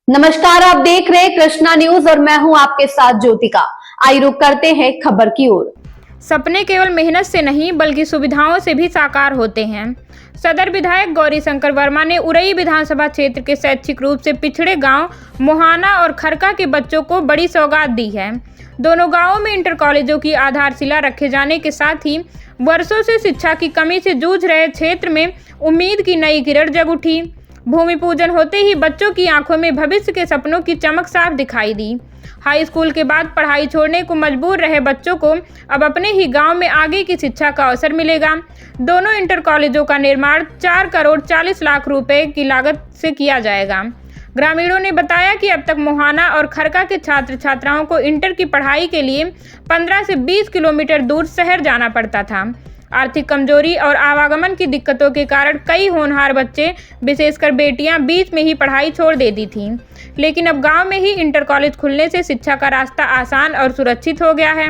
नमस्कार, आप देख रहे हैं कृष्णा न्यूज और मैं हूं आपके साथ ज्योतिका। आइए रुक करते हैं खबर की ओर। सपने केवल मेहनत से नहीं बल्कि सुविधाओं से भी साकार होते हैं। सदर विधायक गौरीशंकर वर्मा ने उरई विधानसभा क्षेत्र के शैक्षिक रूप से पिछड़े गांव मोहाना और खरका के बच्चों को बड़ी सौगात दी है। दोनों गांवों में इंटर कॉलेजों की आधारशिला रखे जाने के साथ ही वर्षों से शिक्षा की कमी से जूझ रहे क्षेत्र में उम्मीद की नई किरण जग उठी। भूमि पूजन होते ही बच्चों की आंखों में भविष्य के सपनों की चमक साफ दिखाई दी। हाई स्कूल के बाद पढ़ाई छोड़ने को मजबूर रहे बच्चों को अब अपने ही गांव में आगे की शिक्षा का अवसर मिलेगा। दोनों इंटर कॉलेजों का निर्माण 4 करोड़ 40 लाख रुपए की लागत से किया जाएगा। ग्रामीणों ने बताया कि अब तक मोहाना और खरका के छात्र छात्राओं को इंटर की पढ़ाई के लिए 15 से 20 किलोमीटर दूर शहर जाना पड़ता था। आर्थिक कमजोरी और आवागमन की दिक्कतों के कारण कई होनहार बच्चे, विशेषकर बेटियां, बीच में ही पढ़ाई छोड़ देती थीं। लेकिन अब गांव में ही इंटर कॉलेज खुलने से शिक्षा का रास्ता आसान और सुरक्षित हो गया है।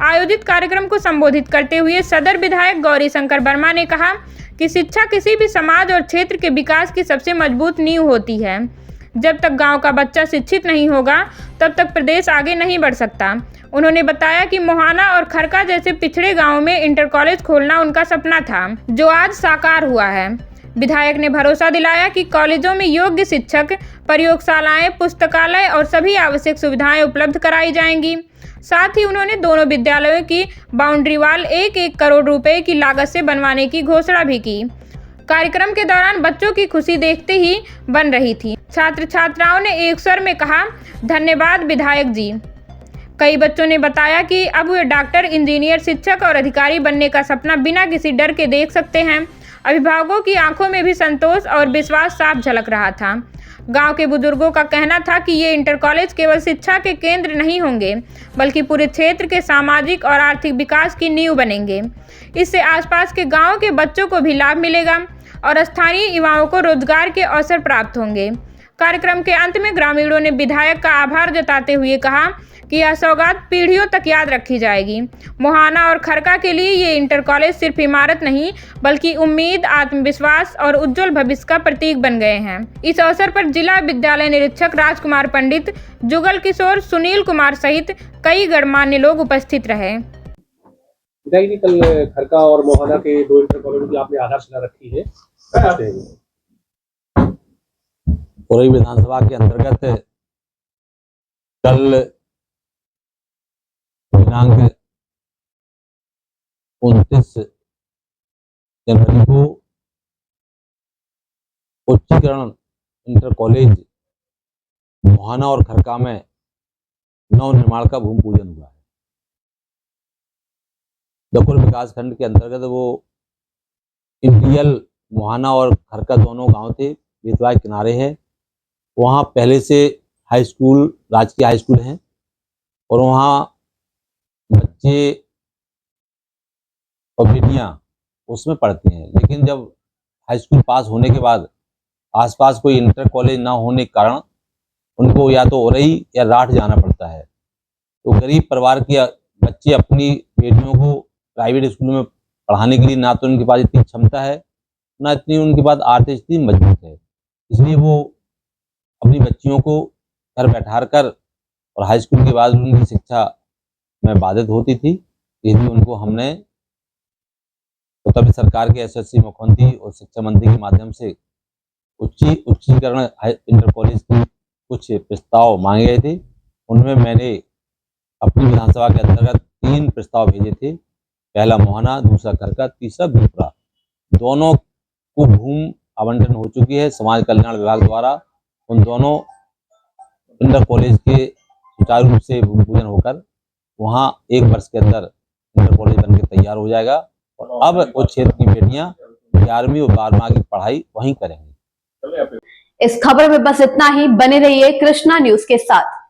आयोजित कार्यक्रम को संबोधित करते हुए सदर विधायक गौरीशंकर वर्मा ने कहा कि शिक्षा किसी भी समाज और क्षेत्र के विकास की सबसे मजबूत नींव होती है। जब तक गांव का बच्चा शिक्षित नहीं होगा तब तक प्रदेश आगे नहीं बढ़ सकता। उन्होंने बताया कि मोहाना और खरका जैसे पिछड़े गांवों में इंटर कॉलेज खोलना उनका सपना था, जो आज साकार हुआ है। विधायक ने भरोसा दिलाया कि कॉलेजों में योग्य शिक्षक, प्रयोगशालाएं, पुस्तकालय और सभी आवश्यक सुविधाएं उपलब्ध कराई जाएंगी। साथ ही उन्होंने दोनों विद्यालयों की बाउंड्री वाल 1-1 करोड़ रुपए की लागत से बनवाने की घोषणा भी की। कार्यक्रम के दौरान बच्चों की खुशी देखते ही बन रही थी। छात्र छात्राओं ने एक स्वर में कहा, धन्यवाद विधायक जी। कई बच्चों ने बताया कि अब वे डॉक्टर, इंजीनियर, शिक्षक और अधिकारी बनने का सपना बिना किसी डर के देख सकते हैं। अभिभावकों की आंखों में भी संतोष और विश्वास साफ झलक रहा था। गांव के बुजुर्गों का कहना था कि ये इंटर कॉलेज केवल शिक्षा के केंद्र नहीं होंगे बल्कि पूरे क्षेत्र के सामाजिक और आर्थिक विकास की नींव बनेंगे। इससे आसपास के गाँव के बच्चों को भी लाभ मिलेगा और स्थानीय युवाओं को रोजगार के अवसर प्राप्त होंगे। कार्यक्रम के अंत में ग्रामीणों ने विधायक का आभार जताते हुए कहा कि यह सौगात पीढ़ियों तक याद रखी जाएगी। मोहाना और खरका के लिए ये इंटर कॉलेज सिर्फ इमारत नहीं बल्कि उम्मीद, आत्मविश्वास और उज्जवल भविष्य का प्रतीक बन गए हैं। इस अवसर पर जिला विद्यालय निरीक्षक राजकुमार पंडित, जुगल किशोर, सुनील कुमार सहित कई गणमान्य लोग उपस्थित रहे। कल खरका और मोहाना के 2 इंटर कॉलेजों की आपने आधारशिला रखी है। उरई विधानसभा के अंतर्गत कल दिनांक 29 जनवरी को उच्चीकरण इंटर कॉलेज मोहाना और खरका में नव निर्माण का भूमि पूजन हुआ है। दकुल विकास खंड के अंतर्गत वो इंटीरियल मोहाना और खरका दोनों गांव थे, बेतवा के किनारे है। वहाँ पहले से हाई स्कूल, राजकीय हाई स्कूल हैं और वहाँ बच्चे और बेटियाँ उसमें पढ़ते हैं। लेकिन जब हाई स्कूल पास होने के बाद आसपास कोई इंटर कॉलेज ना होने के कारण उनको या तो उरई या राठ जाना पड़ता है। तो गरीब परिवार के बच्चे अपनी बेटियों को प्राइवेट स्कूल में पढ़ाने के लिए ना तो उनके पास इतनी क्षमता है, ना इतनी उनके पास आर्थिक स्थिति मजबूत है। इसलिए वो अपनी बच्चियों को घर बैठा कर और हाई स्कूल के बाद उनकी शिक्षा में बाधित होती थी। इसलिए उनको हमने उत्तर प्रदेश सरकार के एसएससी मुख्यमंत्री और शिक्षा मंत्री के माध्यम से उच्चीकरण इंटर कॉलेज की कुछ प्रस्ताव मांगे गए थे। उनमें मैंने अपनी विधानसभा के अंतर्गत 3 प्रस्ताव भेजे थे। पहला मोहाना, दूसरा खरका, तीसरा बिलपुरा। दोनों को भूमि आवंटन हो चुकी है समाज कल्याण विभाग द्वारा। उन दोनों इंटर कॉलेज के सुचारू रूप से भूमि पूजन होकर वहाँ 1 वर्ष के अंदर इंटर कॉलेज बनकर तैयार हो जाएगा और अब उस क्षेत्र की बेटियां 11वीं और 12वीं की पढ़ाई वहीं करेंगी। इस खबर में बस इतना ही। बने रहिए कृष्णा न्यूज के साथ।